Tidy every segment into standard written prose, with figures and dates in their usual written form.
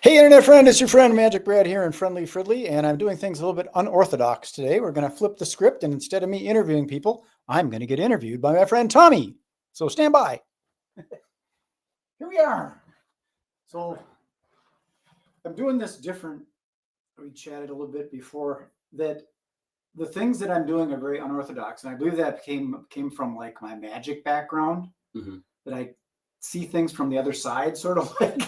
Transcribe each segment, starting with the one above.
Hey, Internet friend, it's your friend MagicBrad here in Friendly Fridley, and I'm doing things a little bit unorthodox today. We're going to flip the script, and instead of me interviewing people, I'm going to get interviewed by my friend Tommy. So stand by. Here we are. So I'm doing this different. We chatted a little bit before that the things that I'm doing are very unorthodox, and I believe that came from like my magic background, that I see things from the other side, sort of like.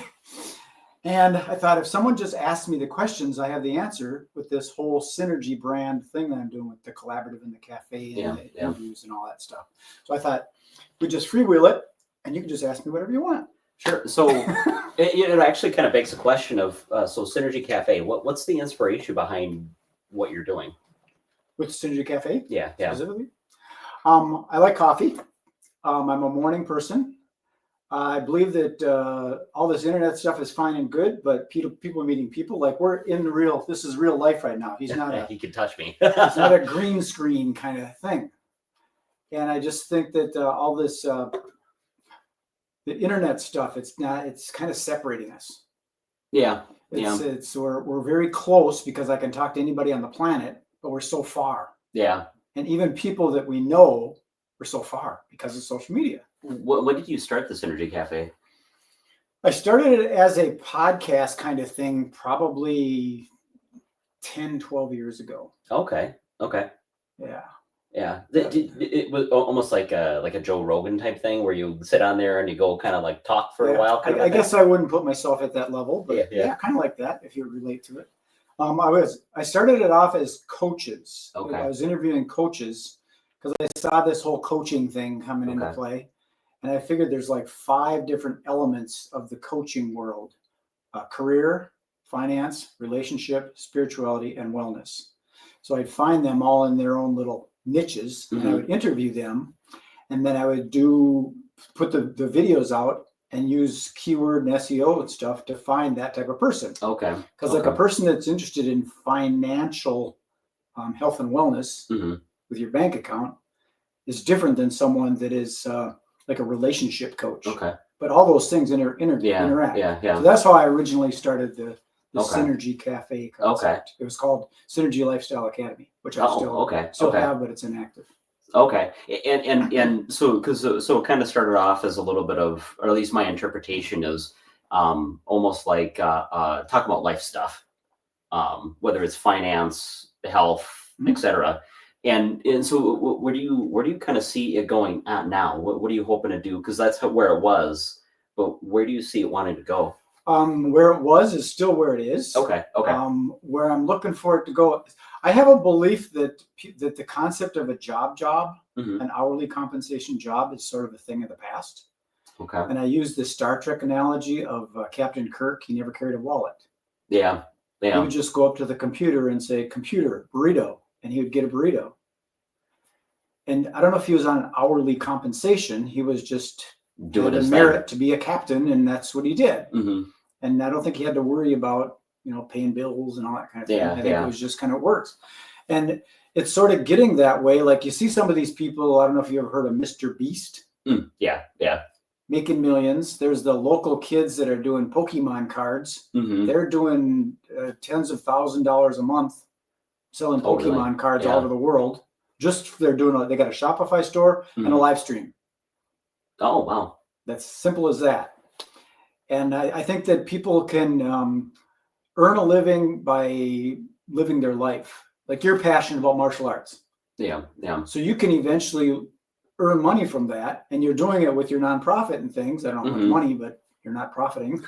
And I thought if someone just asked me the questions, I have the answer with this whole synergy brand thing that I'm doing with the collaborative and the cafe and the interviews and all that stuff. So I thought we just freewheel it, and you can just ask me whatever you want. Sure. So it actually kind of begs the question of so Synergy Cafe. What's the inspiration behind what you're doing with Synergy Cafe? Yeah. Specifically, I like coffee. I'm a morning person. I believe that all this internet stuff is fine and good, but people meeting people, like we're in this is real life right now. He's not he can touch me. It's not a green screen kind of thing. And I just think that all this, the internet stuff, it's kind of separating us. We're very close because I can talk to anybody on the planet, but we're so far. Yeah. And even people that we know, we're so far because of social media. When did you start the Synergy Cafe? I started it as a podcast kind of thing, probably 10, 12 years ago. Okay. Yeah. It was almost like a Joe Rogan type thing where you sit on there and you go kind of like talk for a while. I guess I wouldn't put myself at that level, but yeah, kind of like that if you relate to it. I started it off as coaches. Okay. I was interviewing coaches because I saw this whole coaching thing coming into play. And I figured there's like 5 different elements of the coaching world: career, finance, relationship, spirituality, and wellness. So I'd find them all in their own little niches, and I would interview them. And then I would put the videos out and use keyword and SEO and stuff to find that type of person. Okay. Because like a person that's interested in financial health and wellness with your bank account is different than someone that is like a relationship coach. Okay. But all those things interact. Yeah. So that's how I originally started the Synergy Cafe concept. Okay. It was called Synergy Lifestyle Academy, which I still have, but it's inactive. Okay. And so it kind of started off as a little bit of, or at least my interpretation is almost like talk about life stuff, whether it's finance, health, etc. And so where do you kind of see it going at now? What are you hoping to do? Because that's where it was, but where do you see it wanting to go? Where it was is still where it is. Okay. Where I'm looking for it to go, I have a belief that the concept of a job, an hourly compensation job, is sort of a thing of the past. Okay. And I use the Star Trek analogy of Captain Kirk. He never carried a wallet. Yeah. He would just go up to the computer and say, "Computer, burrito," and he would get a burrito. And I don't know if he was on hourly compensation. He was just doing his merit to be a captain, and that's what he did. And I don't think he had to worry about paying bills and all that kind of thing. I think it was just kind of works. And it's sort of getting that way. Like you see some of these people. I don't know if you ever heard of Mr. Beast. Yeah. Making millions. There's the local kids that are doing Pokemon cards. They're doing tens of $1,000s a month selling Pokemon cards all over the world. They got a Shopify store and a live stream. Oh, wow. That's simple as that. And I think that people can earn a living by living their life. Like you're passionate about martial arts. Yeah. So you can eventually earn money from that, and you're doing it with your nonprofit and things. I don't know how much money, but you're not profiting.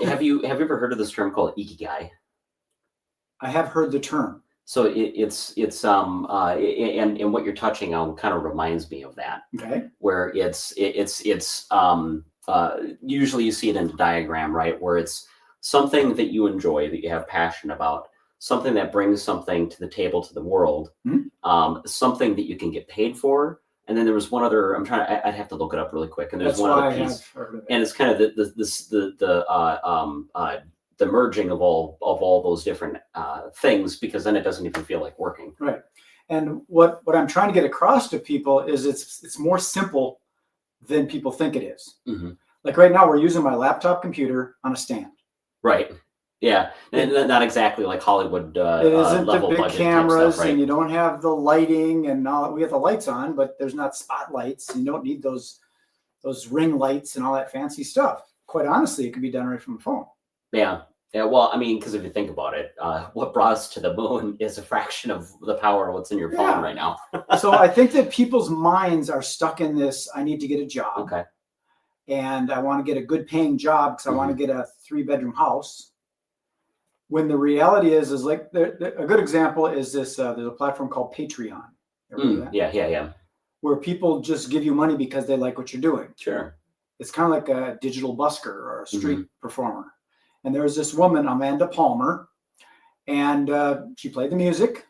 Have you ever heard of this term called Ikigai? I have heard the term. So it's and what you're touching on kind of reminds me of that. Okay. Where it's usually you see it in a diagram, right? Where it's something that you enjoy, that you have passion about, something that brings something to the table, to the world, something that you can get paid for. And then there was one other. I'd have to look it up really quick. And there's one other piece, and it's kind of the merging of all those different things, because then it doesn't even feel like working. Right. And what I'm trying to get across to people is it's more simple than people think it is. Like right now, we're using my laptop computer on a stand. Right. Yeah. And not exactly like Hollywood It isn't the level big budget type cameras, stuff, right? and you don't have the lighting, and all. We have the lights on, but there's not spotlights. You don't need those ring lights and all that fancy stuff. Quite honestly, it can be done right from the phone. Yeah. Yeah. Well, I mean, because if you think about it, what brought us to the moon is a fraction of the power of what's in your phone Yeah. right now. So I think that people's minds are stuck in this. I need to get a job, Okay. and I want to get a good paying job because I want to get a 3-bedroom house. When the reality is like a good example is this. There's a platform called Patreon. Ever heard of that? Yeah. Where people just give you money because they like what you're doing. Sure. It's kind of like a digital busker or a street performer. And there was this woman, Amanda Palmer, and she played the music,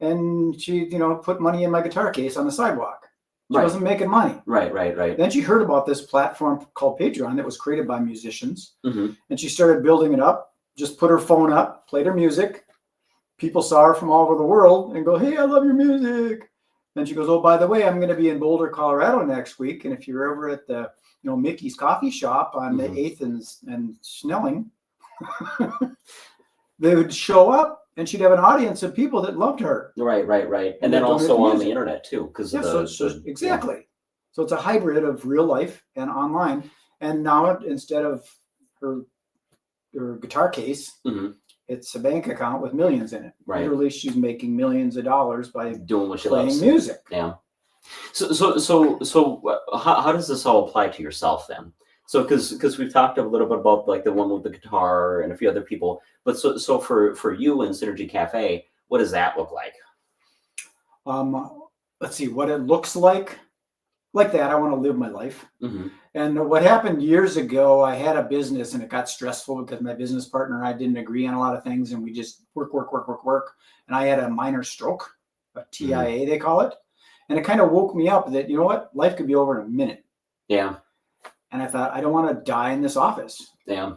and she, put money in my guitar case on the sidewalk. She wasn't making money. Right. Then she heard about this platform called Patreon that was created by musicians, and she started building it up. Just put her phone up, played her music. People saw her from all over the world and go, "Hey, I love your music." Then she goes, "Oh, by the way, I'm going to be in Boulder, Colorado next week, and if you're over at the Mickey's Coffee Shop on the 8th and Snelling," they would show up, and she'd have an audience of people that loved her. Right. And then also on the internet too, because exactly. So it's a hybrid of real life and online. And now instead of her guitar case, it's a bank account with millions in it. Right. Literally, she's making millions of dollars by doing what she playing loves. Music. Yeah. So how does this all apply to yourself then? So because we've talked a little bit about like the one with the guitar and a few other people, but so for you and Synergy Cafe, what does that look like? Let's see what it looks like. Like that, I want to live my life. And what happened years ago, I had a business and it got stressful because my business partner and I didn't agree on a lot of things, and we just work. And I had a minor stroke, a TIA they call it, and it kind of woke me up that life could be over in a minute. Yeah. And I thought, I don't want to die in this office. Yeah.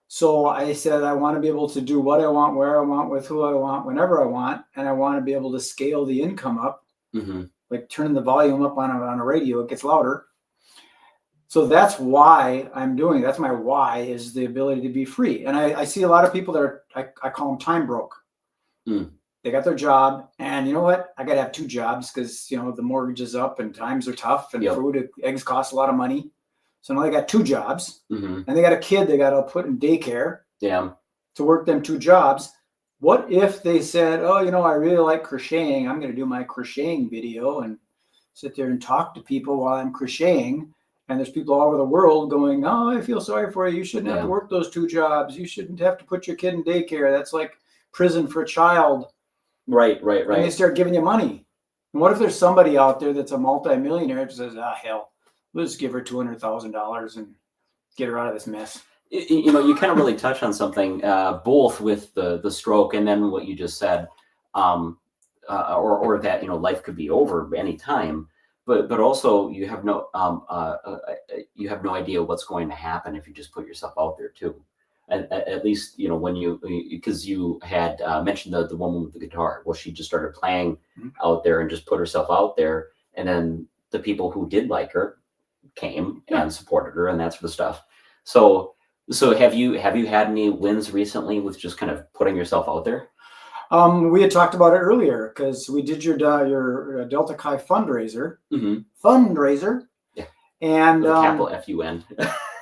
So I said, I want to be able to do what I want, where I want, with who I want, whenever I want, and I want to be able to scale the income up. Like turning the volume up on a radio, it gets louder. So that's why I'm doing. That's my why, is the ability to be free. And I see a lot of people that are, I call them time broke. They got their job, and you know what? I got to have 2 jobs because the mortgage is up and times are tough, and food, eggs cost a lot of money. So now they got 2 jobs, and they got a kid they got to put in daycare. Yeah. To work them 2 jobs. What if they said, "Oh, I really like crocheting. I'm going to do my crocheting video and sit there and talk to people while I'm crocheting." And there's people all over the world going, "Oh, I feel sorry for you. You shouldn't have to work those 2 jobs. You shouldn't have to put your kid in daycare. That's like prison for a child." Right. And they start giving you money. And what if there's somebody out there that's a multimillionaire that says, hell, we'll just give her $200,000 and get her out of this mess. You kind of really touch on something, both with the stroke and then what you just said, or that life could be over any time, but also you have no idea what's going to happen if you just put yourself out there too. At least when because you had mentioned the woman with the guitar. Well, she just started playing out there and just put herself out there, and then the people who did like her came and supported her and that sort of stuff. So have you had any wins recently with just kind of putting yourself out there? We had talked about it earlier because we did your DeltaKai fundraiser. Yeah. And capital FUN.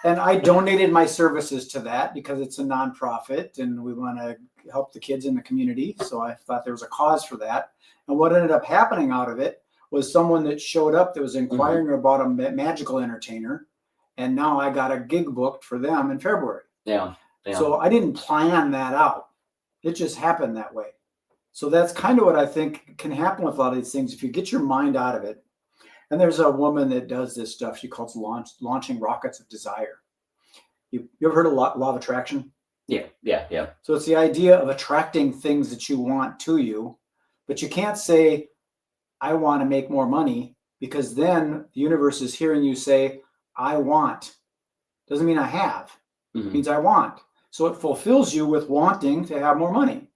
And I donated my services to that because it's a nonprofit and we want to help the kids in the community. So I thought there was a cause for that. And what ended up happening out of it was someone that showed up that was inquiring about a magical entertainer. And now I got a gig booked for them in February. Yeah. So I didn't plan that out. It just happened that way. So that's kind of what I think can happen with a lot of these things. If you get your mind out of it. And there's a woman that does this stuff. She calls launching rockets of desire. You ever heard of law of attraction? Yeah. So it's the idea of attracting things that you want to you. But you can't say, I want to make more money, because then the universe is hearing you say, I want. Doesn't mean I have. It means I want. So it fulfills you with wanting to have more money.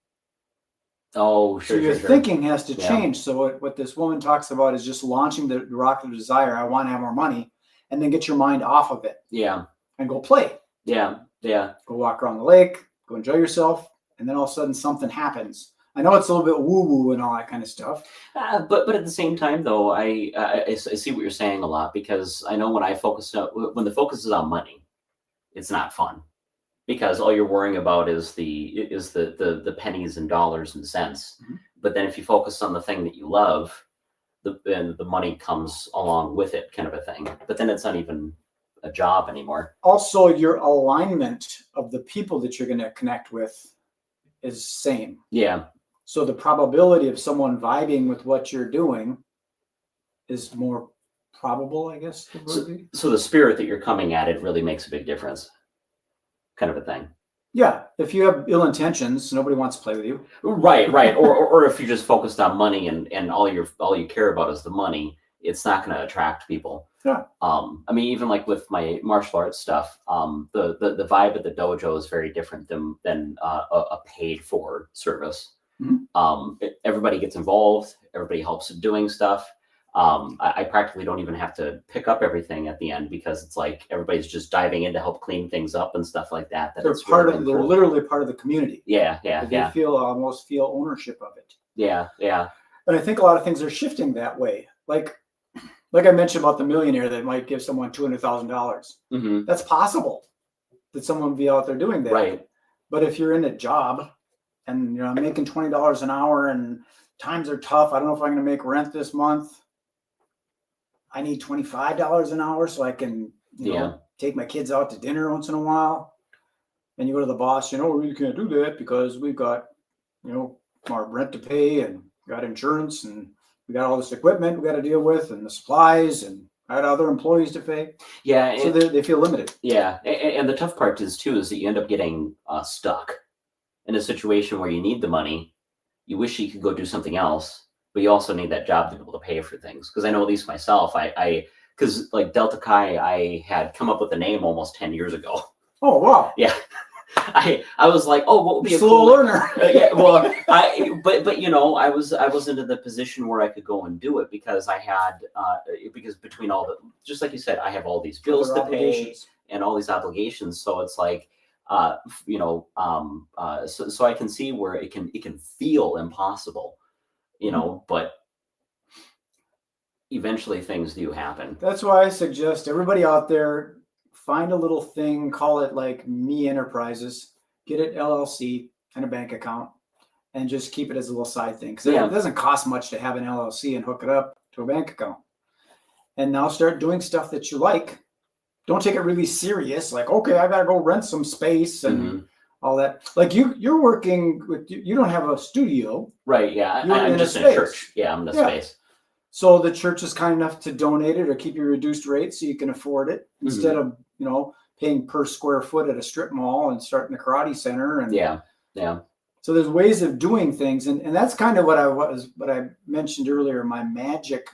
Oh, sure. So your thinking has to change. So what this woman talks about is just launching the rocket of desire. I want to have more money, and then get your mind off of it. Yeah. And go play. Yeah. Yeah. Go walk around the lake, go enjoy yourself, and then all of a sudden something happens. I know it's a little bit woo-woo and all that kind of stuff. But at the same time, though, I see what you're saying a lot, because I know when when the focus is on money, it's not fun, because all you're worrying about is the pennies and dollars and cents. Mhm. But then if you focus on the thing that you love, then the money comes along with it, kind of a thing. But then it's not even a job anymore. Also, your alignment of the people that you're going to connect with is same. Yeah. So the probability of someone vibing with what you're doing is more probable, I guess. So the spirit that you're coming at it really makes a big difference, kind of a thing. Yeah, if you have ill intentions, nobody wants to play with you. Right. or if you're just focused on money and all you care about is the money, it's not going to attract people. Yeah. I mean, even like with my martial arts stuff, the vibe at the dojo is very different than a paid for service. Mm-hmm. Everybody gets involved. Everybody helps doing stuff. I practically don't even have to pick up everything at the end, because it's like everybody's just diving in to help clean things up and stuff like that. They're they're literally part of the community. Yeah. They almost feel ownership of it. Yeah. And I think a lot of things are shifting that way. Like I mentioned about the millionaire that might give someone $200,000. Mm-hmm. That's possible that someone would be out there doing that. Right. But if you're in a job and I'm making $20 an hour and times are tough, I don't know if I'm going to make rent this month. I need $25 an hour so I can, take my kids out to dinner once in a while. And you go to the boss, we really can't do that because we've got, our rent to pay and got insurance and we got all this equipment we got to deal with and the supplies and I had other employees to pay. Yeah. So they feel limited. Yeah. And the tough part is that you end up getting stuck in a situation where you need the money. You wish you could go do something else, but you also need that job to be able to pay for things. Because I know, at least myself, because like DeltaKai, I had come up with the name almost 10 years ago. Oh, wow. Yeah. I was like, oh, what would be a slow cool learner? Yeah, well, but I was into the position where I could go and do it, because I had because between all the, just like you said, I have all these bills to pay and all these obligations. So it's like, so I can see where it can feel impossible, but eventually things do happen. That's why I suggest everybody out there, find a little thing, call it like Me Enterprises, get it LLC and a bank account, and just keep it as a little side thing. Because it doesn't cost much to have an LLC and hook it up to a bank account. And now start doing stuff that you like. Don't take it really serious. Like, okay, I got to go rent some space and all that. Like you're working with, you don't have a studio. Right, yeah. I'm just in a church. Yeah, I'm in a space. So the church is kind enough to donate it or keep you reduced rate so you can afford it instead of, paying per square foot at a strip mall and starting a karate center. And yeah. So there's ways of doing things. And that's kind of what I mentioned earlier. My magic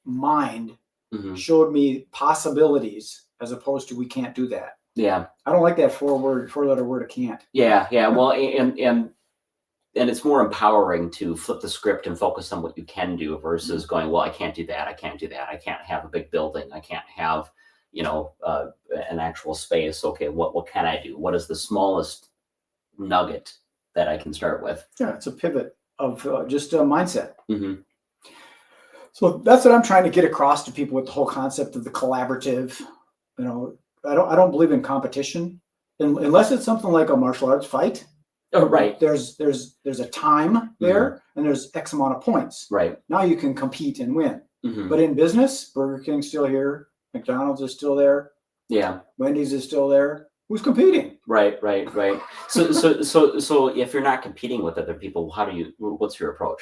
mind showed me possibilities as opposed to we can't do that. Yeah. I don't like that four-letter word of can't. Yeah. Well, and it's more empowering to flip the script and focus on what you can do versus going, well, I can't do that. I can't do that. I can't have a big building. I can't have, an actual space. Okay, what can I do? What is the smallest nugget that I can start with? Yeah, it's a pivot of just a mindset. Mm-hmm. So that's what I'm trying to get across to people with the whole concept of the collaborative. I don't believe in competition unless it's something like a martial arts fight. Oh, right. There's a time there and there's X amount of points. Right. Now you can compete and win. Mm-hmm. But in business, Burger King's still here. McDonald's is still there. Yeah. Wendy's is still there. Who's competing? Right. So if you're not competing with other people, what's your approach?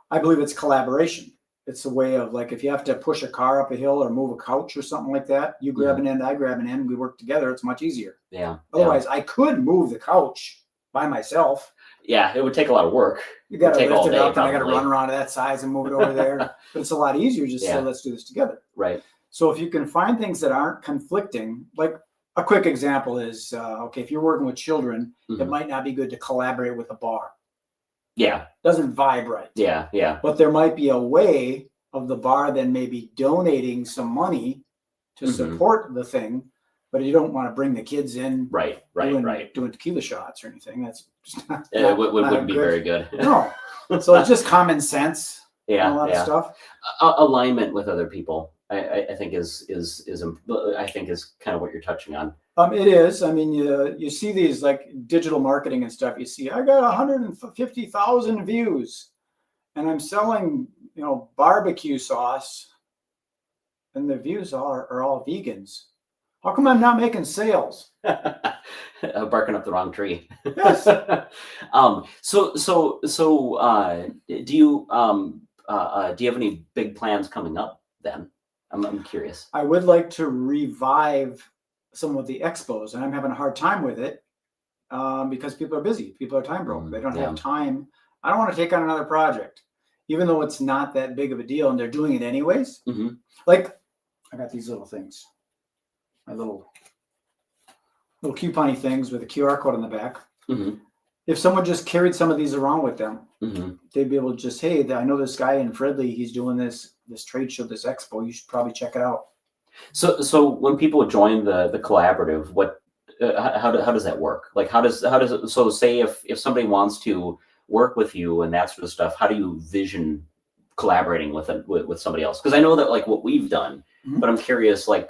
I believe it's collaboration. It's a way of, like, if you have to push a car up a hill or move a couch or something like that, you grab an end, I grab an end, we work together. It's much easier. Yeah. Otherwise, I could move the couch by myself. Yeah, it would take a lot of work. You got to lift it up, and I got to run around to that size and move it over there. But it's a lot easier just to say, let's do this together. Right. So if you can find things that aren't conflicting, like a quick example is, if you're working with children, it might not be good to collaborate with a bar. Yeah. Doesn't vibe right. Yeah. But there might be a way of the bar then maybe donating some money to support the thing but you don't want to bring the kids in Right. doing tequila shots or anything. That's just not, It wouldn't be good. very good. No. So it's just common sense. Yeah, a lot of stuff. Alignment with other people, I think is I think is kind of what you're touching on. It is. I mean, you see these like digital marketing and stuff. You see, I got 150,000 views, and I'm selling, barbecue sauce, and the views are all vegans. How come I'm not making sales? Barking up the wrong tree. Yes. Do you have any big plans coming up then? I'm curious. I would like to revive some of the expos, and I'm having a hard time with it because people are busy. People are time broke. They don't have time. I don't want to take on another project, even though it's not that big of a deal, and they're doing it anyways. Mm-hmm. Like, I got these little things, my little coupon-y things with a QR code on the back. Mm-hmm. If someone just carried some of these around with them, mm-hmm. they'd be able to just, hey, I know this guy in Fridley. He's doing this trade show, this expo. You should probably check it out. So when people join the collaborative, what how does that work? Like how does it? So say if somebody wants to work with you and that sort of stuff, how do you vision collaborating with somebody else? Because I know that like what we've done, mm-hmm. but I'm curious, like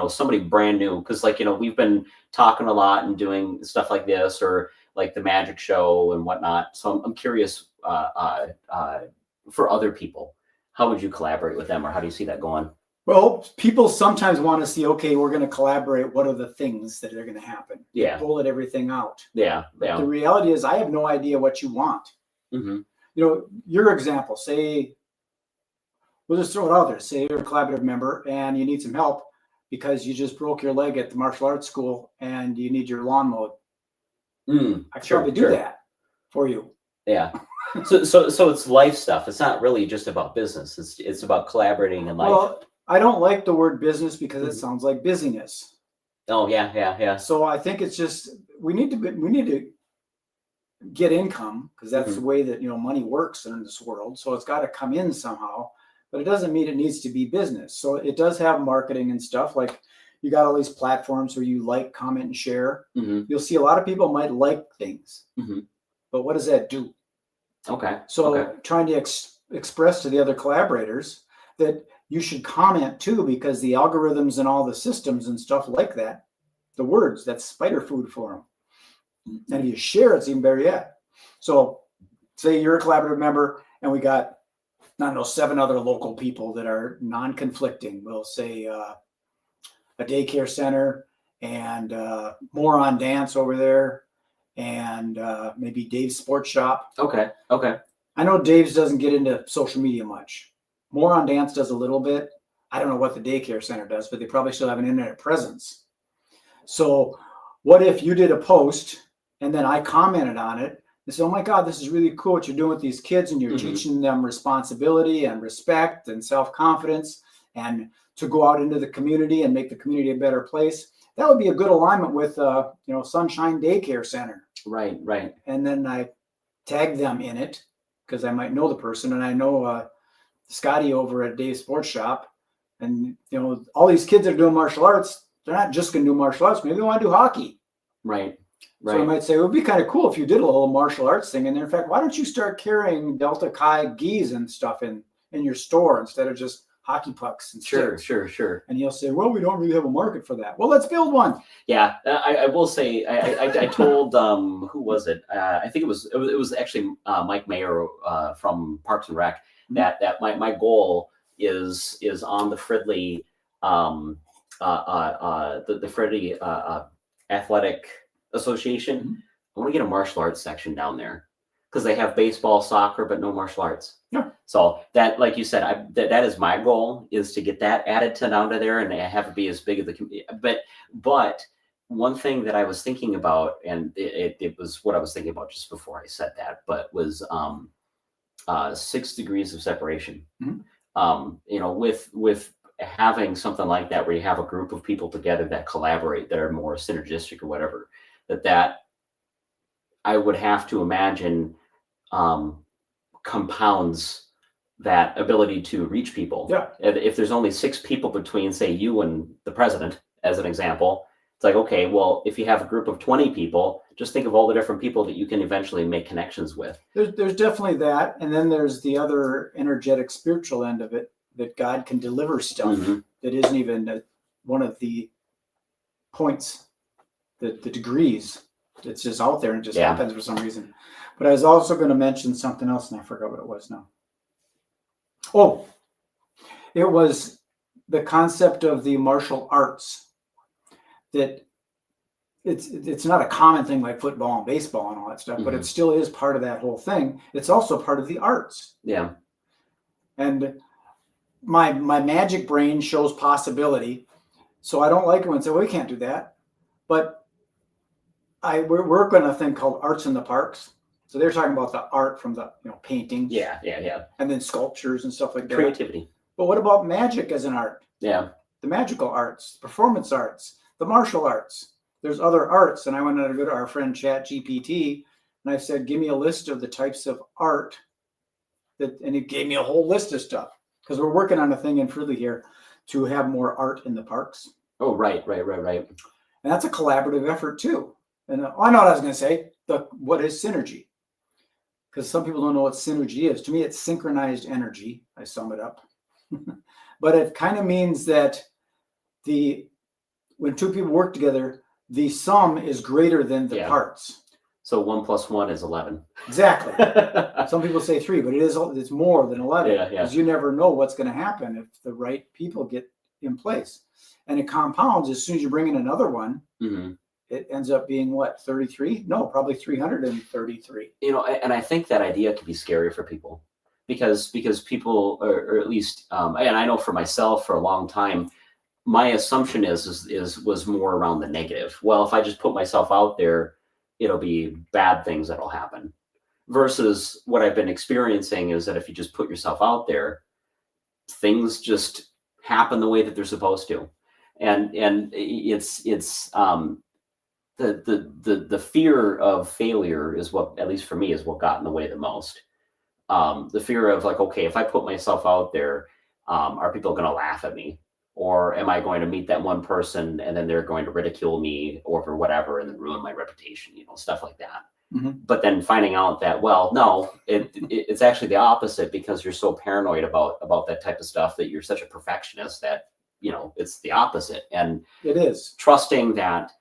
somebody brand new, because like we've been talking a lot and doing stuff like this or like the magic show and whatnot. So I'm curious for other people, how would you collaborate with them, or how do you see that going? Well, people sometimes want to see, okay, we're going to collaborate. What are the things that are going to happen? Yeah. Bullet everything out. Yeah. The reality is I have no idea what you want. Mm-hmm. Your example, say, we'll just throw it out there. Say you're a collaborative member and you need some help because you just broke your leg at the martial arts school and you need your lawn mowed. I could probably do that for you. Yeah. So it's life stuff. It's not really just about business. It's about collaborating in life. Well, I don't like the word business because it sounds like busyness. Oh yeah. So I think it's just we need to get income because that's the way that money works in this world. So it's got to come in somehow, but it doesn't mean it needs to be business. So it does have marketing and stuff. Like you got all these platforms where you like, comment, and share. Mm-hmm. You'll see a lot of people might like things, mm-hmm. but what does that do? Okay. So trying to express to the other collaborators that you should comment too, because the algorithms and all the systems and stuff like that, the words, that's spider food for them. And if you share, it's even better yet. So say you're a collaborative member and we got, 7 other local people that are non-conflicting. We'll say a daycare center and more on dance over there and maybe Dave's sports shop. Okay. I know Dave's doesn't get into social media much. More on Dance does a little bit. I don't know what the daycare center does, but they probably still have an internet presence. So what if you did a post and then I commented on it and said, oh my God, this is really cool what you're doing with these kids and you're teaching them responsibility and respect and self-confidence and to go out into the community and make the community a better place. That would be a good alignment with, Sunshine Daycare Center. Right. And then I tag them in it because I might know the person and I know Scotty over at Dave's Sports Shop, and all these kids that are doing martial arts, they're not just going to do martial arts. Maybe they want to do hockey. Right. So I might say it would be kind of cool if you did a little martial arts thing in there. In fact, why don't you start carrying DeltaKai gis and stuff in your store instead of just hockey pucks and sticks? Sure. And you'll say, well, we don't really have a market for that. Well, let's build one. Yeah, I will say I told who was it? I think it was actually Mike Mayer from Parks and Rec. That my goal is on the Fridley the Fridley Athletic Association. I want to get a martial arts section down there because they have baseball, soccer, but no martial arts. Yeah. So that, like you said, that is my goal, is to get that added to down to there and have it be as big as the community. But one thing that I was thinking about, and it was what I was thinking about just before I said that, but was 6 degrees of separation. With having something like that, where you have a group of people together that collaborate, that are more synergistic or whatever, that I would have to imagine compounds that ability to reach people. Yeah. If there's only 6 people between, say, you and the president as an example. It's like, okay, well, if you have a group of 20 people, just think of all the different people that you can eventually make connections with. There's definitely that. And then there's the other energetic spiritual end of it, that God can deliver stuff that isn't even one of the points, the degrees. It's just out there and just happens for some reason. But I was also going to mention something else, and I forgot what it was now. Oh, it was the concept of the martial arts. That it's not a common thing like football and baseball and all that stuff, but it still is part of that whole thing. It's also part of the arts. Yeah. And my magic brain shows possibility. So I don't like it when I say, well, we can't do that. But we're working on a thing called Arts in the Parks. So they're talking about the art from the paintings. Yeah. And then sculptures and stuff like that. Creativity. But what about magic as an art? Yeah. The magical arts, performance arts, the martial arts. There's other arts. And I went to go to our friend ChatGPT and I said, give me a list of the types of art and it gave me a whole list of stuff. Because we're working on a thing in Fridley here to have more art in the parks. Oh, right. And that's a collaborative effort too. And I know what I was going to say. What is synergy? Because some people don't know what synergy is. To me, it's synchronized energy. I sum it up. But it kind of means that when two people work together, the sum is greater than the parts. So 1 + 1 is 11. Exactly. Some people say 3, but it's more than 11. Because you never know what's going to happen if the right people get in place. And it compounds as soon as you bring in another one. It ends up being what, 33? No, probably 333. And I think that idea can be scary for people because people, or at least, and I know for myself for a long time, my assumption was more around the negative. Well, if I just put myself out there, it'll be bad things that'll happen. Versus what I've been experiencing is that if you just put yourself out there, things just happen the way that they're supposed to. And it's the fear of failure is what, at least for me, is what got in the way the most. The fear of like, okay, if I put myself out there, are people going to laugh at me? Or am I going to meet that one person and then they're going to ridicule me or for whatever and then ruin my reputation, stuff like that. But then finding out that, well, no, it's actually the opposite because you're so paranoid about that type of stuff that you're such a perfectionist that, it's the opposite. And it is trusting that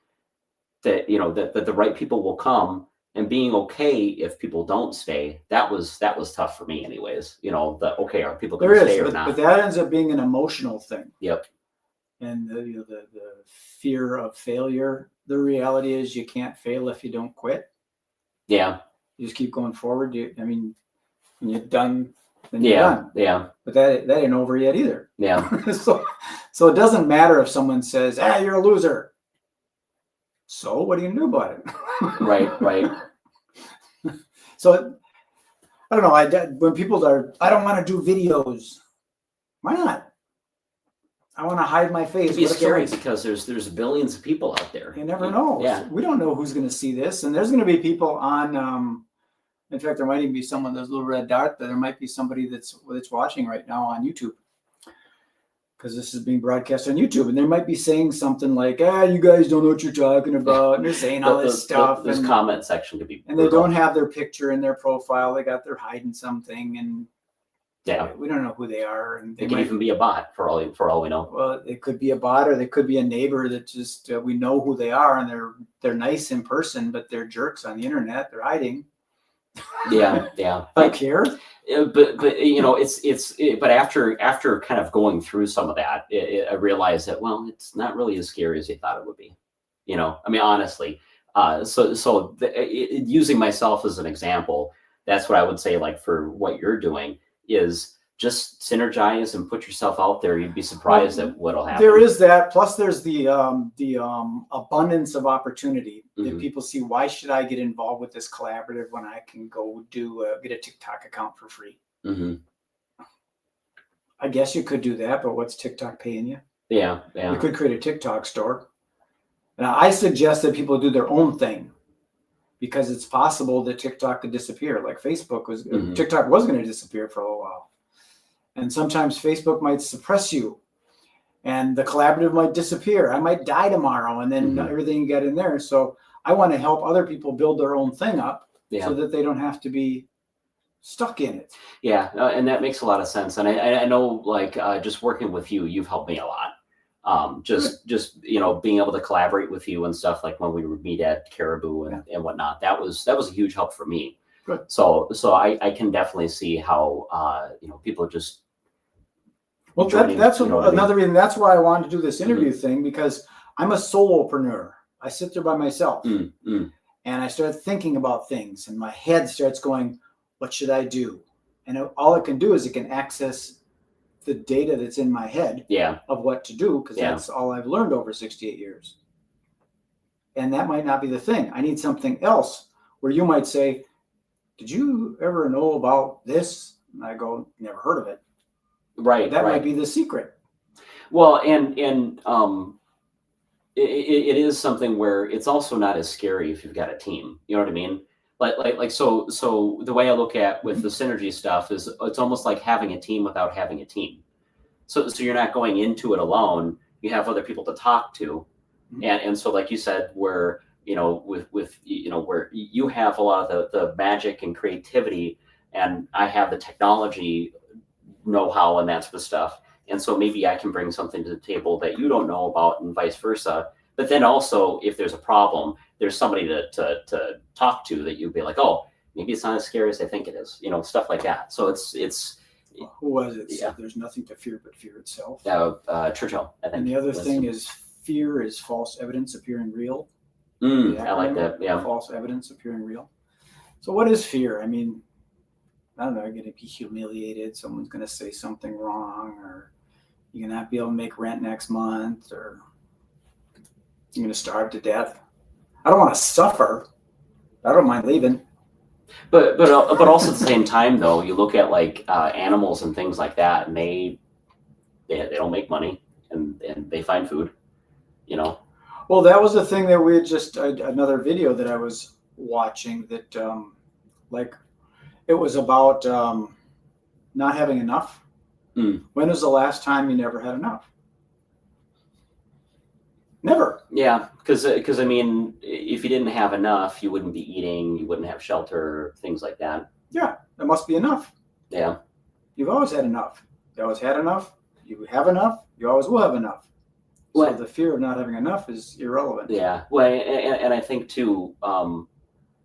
the right people will come and being okay if people don't stay. That was tough for me anyways. Okay, are people going to stay or not? But that ends up being an emotional thing. Yep. And the fear of failure. The reality is you can't fail if you don't quit. Yeah. You just keep going forward. When you're done, then you're done. Yeah. But that ain't over yet either. Yeah. So it doesn't matter if someone says, you're a loser. So what are you going to do about it? Right. So I don't know. When people I don't want to do videos. Why not? I want to hide my face. It'd be scary because there's billions of people out there. You never know. Yeah. We don't know who's going to see this, and there's going to be people on. In fact, there might even be someone. There's a little red dot. There might be somebody that's watching right now on YouTube. Because this is being broadcast on YouTube, and they might be saying something like, you guys don't know what you're talking about, and they're saying all this stuff. This comment section could be and they don't have their picture in their profile. They're hiding something, and we don't know who they are. And they might even be a bot for all we know. Well, it could be a bot, or they could be a neighbor that just we know who they are, and they're nice in person, but they're jerks on the internet. They're hiding. Yeah. I care. But but after kind of going through some of that, I realized that, well, it's not really as scary as you thought it would be. Honestly. Using myself as an example, that's what I would say, like for what you're doing is just synergize and put yourself out there. You'd be surprised at what'll happen. There is that. Plus there's the abundance of opportunity that people see. Why should I get involved with this collaborative when I can go get a TikTok account for free? I guess you could do that, but what's TikTok paying you? Yeah. You could create a TikTok store. Now, I suggest that people do their own thing because it's possible that TikTok could disappear. Like Facebook TikTok was going to disappear for a little while. And sometimes Facebook might suppress you. and the collaborative might disappear. I might die tomorrow, and then everything you get in there. So I want to help other people build their own thing up so that they don't have to be stuck in it. Yeah, and that makes a lot of sense. And I know, like, just working with you, you've helped me a lot. Just being able to collaborate with you and stuff, like when we would meet at Caribou and whatnot, that was a huge help for me. Good. So I can definitely see how people just. Well, that's another reason. That's why I wanted to do this interview thing, because I'm a solopreneur. I sit there by myself, and I start thinking about things, and my head starts going, "What should I do?" And all it can do is it can access the data that's in my head of what to do, because that's all I've learned over 68 years. And that might not be the thing. I need something else where you might say, "Did you ever know about this?" And I go, "Never heard of it." Right. That might be the secret. Well, and it is something where it's also not as scary if you've got a team. You know what I mean? So the way I look at with the synergy stuff is it's almost like having a team without having a team. So you're not going into it alone. You have other people to talk to, and so like you said, where with where you have a lot of the magic and creativity, and I have the technology know-how and that sort of stuff. And so maybe I can bring something to the table that you don't know about, and vice versa. But then also, if there's a problem, there's somebody to talk to that you'd be like, oh, maybe it's not as scary as I think it is, stuff like that. So it's. Who was it? Yeah. There's nothing to fear but fear itself. Churchill, I think. And the other thing is, fear is false evidence appearing real. I like that. Yeah. False evidence appearing real. So what is fear? I mean, I don't know, you're going to be humiliated. Someone's going to say something wrong, or you're going to not be able to make rent next month, or you're going to starve to death. I don't want to suffer. I don't mind leaving. But also at the same time, though, you look at like animals and things like that, and they don't make money, and they find food, Well, that was the thing that we had just another video that I was watching that it was about not having enough. When was the last time you never had enough? Never. Yeah, because I mean, if you didn't have enough, you wouldn't be eating, you wouldn't have shelter, things like that. Yeah, there must be enough. Yeah. You've always had enough. You always had enough. You have enough. You always will have enough. So the fear of not having enough is irrelevant. Yeah. Well, and I think too.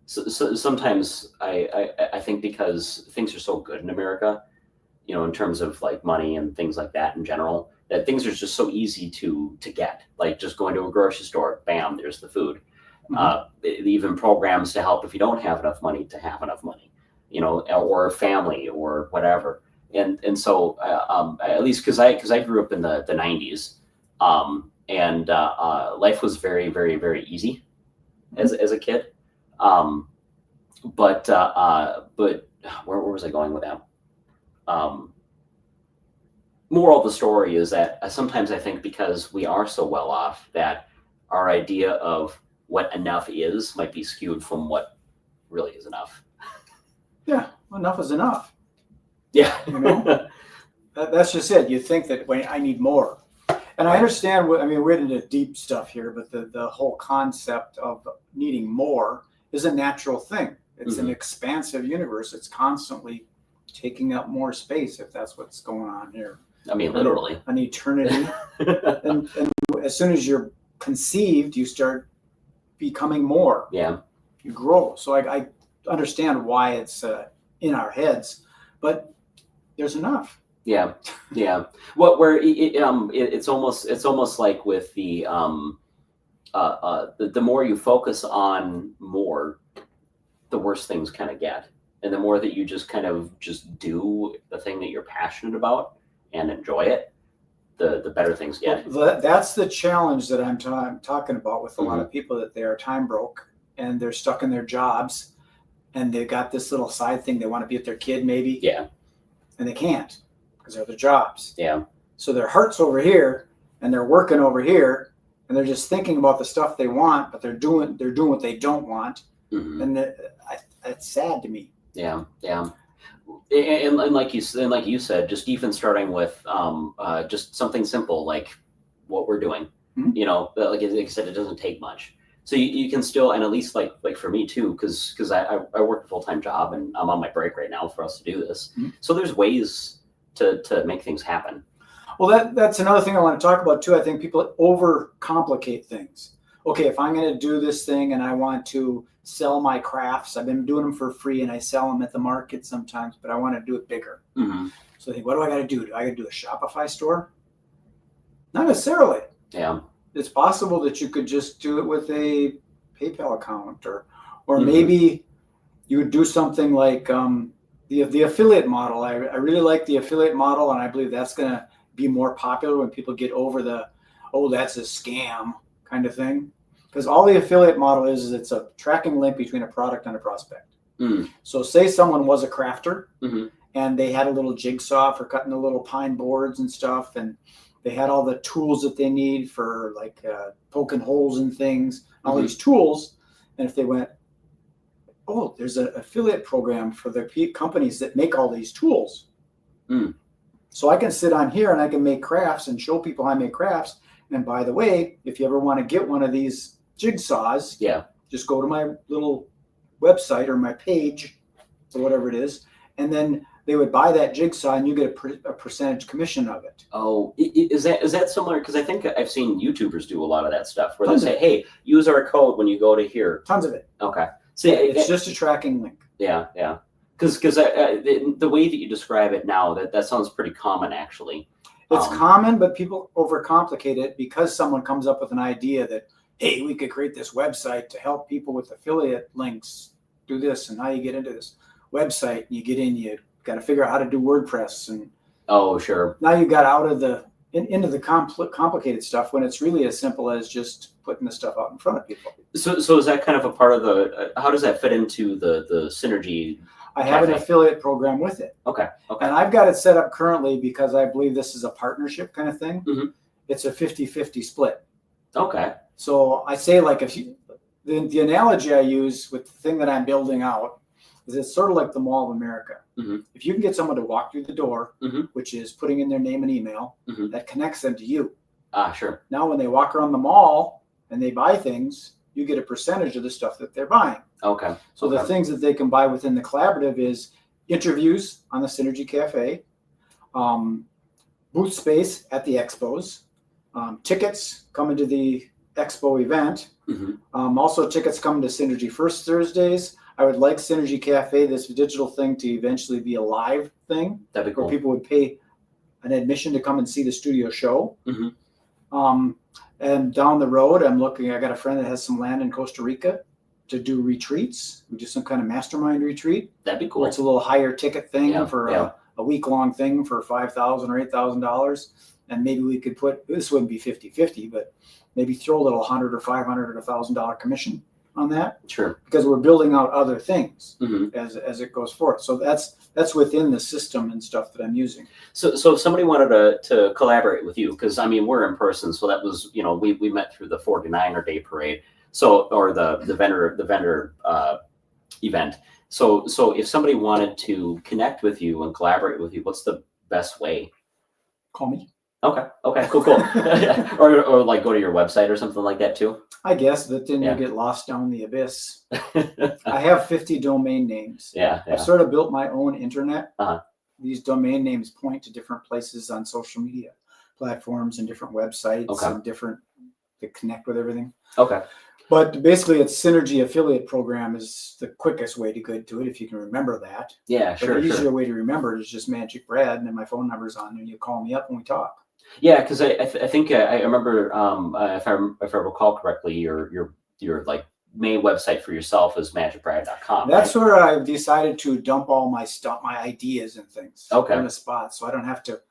So sometimes I think because things are so good in America, in terms of like money and things like that in general, that things are just so easy to get. Like just going to a grocery store, bam, there's the food. Even programs to help if you don't have enough money to have enough money, or family or whatever. And so at least because I grew up in the 90s, and life was very, very, very easy as a kid. But where was I going with that? Moral of the story is that sometimes I think because we are so well off that our idea of what enough is might be skewed from what really is enough. Yeah, enough is enough. Yeah. That's just it. You think that when I need more. And I understand we're into deep stuff here, but the whole concept of needing more is a natural thing. It's an expansive universe. It's constantly taking up more space, if that's what's going on here. I mean, literally. An eternity. and as soon as you're conceived, you start becoming more. Yeah. You grow. So I understand why it's in our heads, but there's enough. Yeah. Yeah. It's almost like with the more you focus on more, the worse things kind of get. And the more that you just kind of just do the thing that you're passionate about and enjoy it, the better things get. Well, that's the challenge that I'm talking about with a lot of people, that they are time broke and they're stuck in their jobs, and they've got this little side thing they want to be with their kid maybe. Yeah. And they can't because they're their jobs. Yeah. So their heart's over here and they're working over here, and they're just thinking about the stuff they want, but they're doing what they don't want. And it's sad to me. Yeah. Yeah. And like you said, just even starting with just something simple like what we're doing. Mhm. You know, but like I said, it doesn't take much. So you can still, and at least like for me too, because I work a full-time job and I'm on my break right now for us to do this. Mhm. So there's ways to make things happen. Well, that's another thing I want to talk about too. I think people overcomplicate things. Okay, if I'm going to do this thing and I want to sell my crafts, I've been doing them for free and I sell them at the market sometimes, but I want to do it bigger. Mm-hmm. So I think, what do I got to do? Do I got to do a Shopify store? Not necessarily. Yeah. It's possible that you could just do it with a PayPal account, or Mhm. maybe you would do something like the affiliate model. I really like the affiliate model, and I believe that's going to be more popular when people get over the, oh, that's a scam kind of thing. Because all the affiliate model is it's a tracking link between a product and a prospect. Mm. So say someone was a crafter Mm-hmm. and they had a little jigsaw for cutting the little pine boards and stuff, and they had all the tools that they need for like poking holes in things, all Mhm. these tools. And if they went, oh, there's an affiliate program for the companies that make all these tools. Mm. So I can sit on here and I can make crafts and show people how I make crafts. And by the way, if you ever want to get one of these jigsaws, Yeah. just go to my little website or my page or whatever it is, and then they would buy that jigsaw and you get a percentage commission of it. Oh, is that similar? Because I think I've seen YouTubers do a lot of that stuff where Tons they of say, "Hey, use our code when you go to here." Tons of it. Okay. See, It's just a tracking link. yeah. Because the way that you describe it now, that sounds pretty common actually. It's common, but people overcomplicate it because someone comes up with an idea that, hey, we could create this website to help people with affiliate links, do this, and how you get into this website. You get in, you got to figure out how to do WordPress, and oh, sure. now you got out of the into the complicated stuff when it's really as simple as just putting the stuff out in front of people. So is that kind of a part of the? How does that fit into the synergy? I have an Cafe. affiliate program with it. Okay. And I've got it set up currently because I believe this is a partnership kind of thing. Mhm. It's a 50-50 split. Okay. So I say, like, if you, the analogy I use with the thing that I'm building out is it's sort of like the Mall of America. Mhm. If you can get someone to walk through the door, Mhm. which is putting in their name and email, Mhm. that connects them to you. Sure. Now, when they walk around the mall and they buy things, you get a percentage of the stuff that they're buying. Okay. So the things that they can buy within the collaborative is interviews on the Synergy Cafe, booth space at the expos, tickets coming to the expo event, Mhm. also tickets coming to Synergy First Thursdays. I would like Synergy Cafe, this digital thing, to eventually be a live thing That'd be where cool. people would pay an admission to come and see the studio show. Mhm. And down the road, I got a friend that has some land in Costa Rica to do retreats. We do some kind of mastermind retreat. That'd be cool. Where it's a little higher ticket thing Yeah, for yeah. a week-long thing for $5,000 or $8,000. And maybe we could put, this wouldn't be 50-50, but maybe throw a little $100 or $500 or $1,000 commission on that, Sure. because we're building out other things Mhm. as it goes forth. So that's within the system and stuff that I'm using. So if somebody wanted to collaborate with you, because I mean we're in person, so that was we met through the 49er Day Parade, or the vendor event. So if somebody wanted to connect with you and collaborate with you, what's the best way? Call me. Okay, cool. or like go to your website or something like that too. I guess, but then Yeah. you get lost down the abyss. I have 50 domain names. Yeah. I've sort of built my own internet. Uh-huh. These domain names point to different places on social media platforms and different websites and different to connect with everything. Okay. But basically, it's Synergy Affiliate Program is the quickest way to get to it, if you can remember that. Yeah, But sure. the easier way to remember it is just MagicBrad, and then my phone number's on there. You call me up and we talk. Yeah, because I think I remember if I recall correctly, your like main website for yourself is magicbrad.com. That's where I've decided to dump all my stuff, my ideas and things in a spot, so I don't have to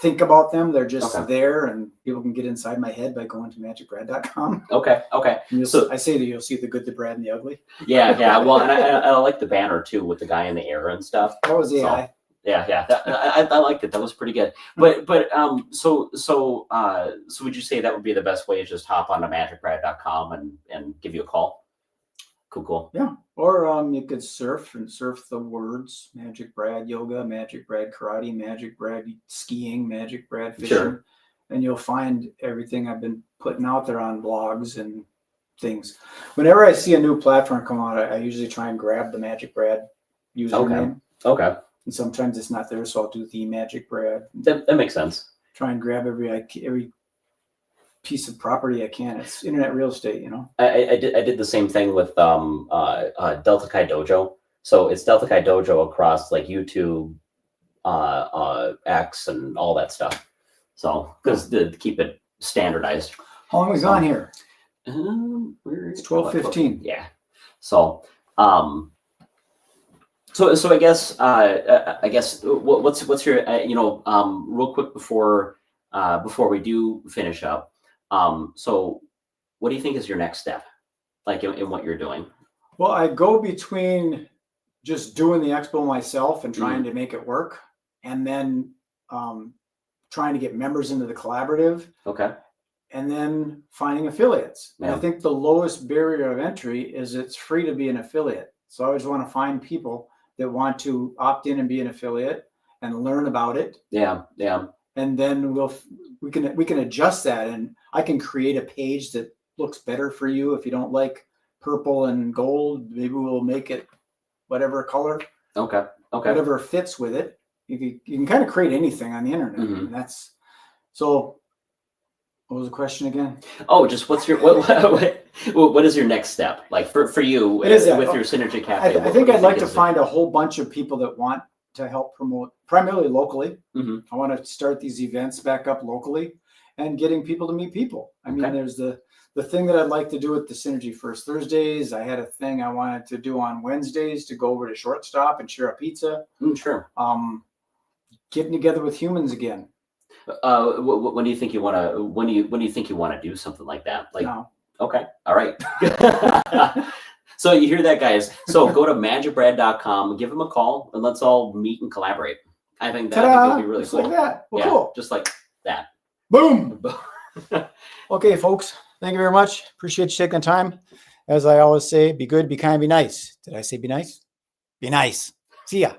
think about them. They're just there, and people can get inside my head by going to magicbrad.com. Okay. So I say that you'll see the good, the bad, and the ugly. Yeah. Well, and I like the banner too with the guy in the air and stuff. That was AI. So, yeah. I liked it. That was pretty good. But so would you say that would be the best way is just hop onto magicbrad.com and give you a call? Cool. Yeah. Or you could surf the words: MagicBrad yoga, MagicBrad karate, MagicBrad skiing, MagicBrad fishing. Sure. and you'll find everything I've been putting out there on blogs and things. Whenever I see a new platform come out, I usually try and grab the MagicBrad username. Okay. And sometimes it's not there, so I'll do the MagicBrad. That makes sense. Try and grab every piece of property I can. It's internet real estate, you know. I did the same thing with DeltaKai Dojo. So it's DeltaKai Dojo across like YouTube, X, and all that stuff. So because to keep it standardized. How long have we gone here? It's 12:15. Yeah. So so I guess what's your real quick before we do finish up. So what do you think is your next step, like in what you're doing? Well, I go between just doing the expo myself and trying to make it work, and then trying to get members into the collaborative. Okay. And then finding affiliates. Yeah. And I think the lowest barrier of entry is it's free to be an affiliate. So I always want to find people that want to opt in and be an affiliate and learn about it. Yeah. And then we can adjust that, and I can create a page that looks better for you. If you don't like purple and gold, maybe we'll make it whatever color. Okay. Whatever fits with it. You can kind of create anything on the internet. Mm-hmm. And that's so. What was the question again? Oh, just what's your what is your next step like for you with your Synergy Cafe? I think I'd like to find a whole bunch of people that want to help promote, primarily locally. Mm-hmm. I want to start these events back up locally and getting people to meet people. I mean, there's the thing that I'd like to do with the Synergy First Thursdays. I had a thing I wanted to do on Wednesdays to go over to Shortstop and share a pizza. Sure. Getting together with humans again. When do you think you want to? When do you think you want to do something like that? Like, no. Okay, all right. So you hear that, guys? So go to MagicBrad.com, give them a call, and let's all meet and collaborate. I think that would be really cool. Like that. Well, yeah, cool. Just like that. Boom. Okay, folks. Thank you very much. Appreciate you taking the time. As I always say, be good, be kind, be nice. Did I say be nice? Be nice. See ya.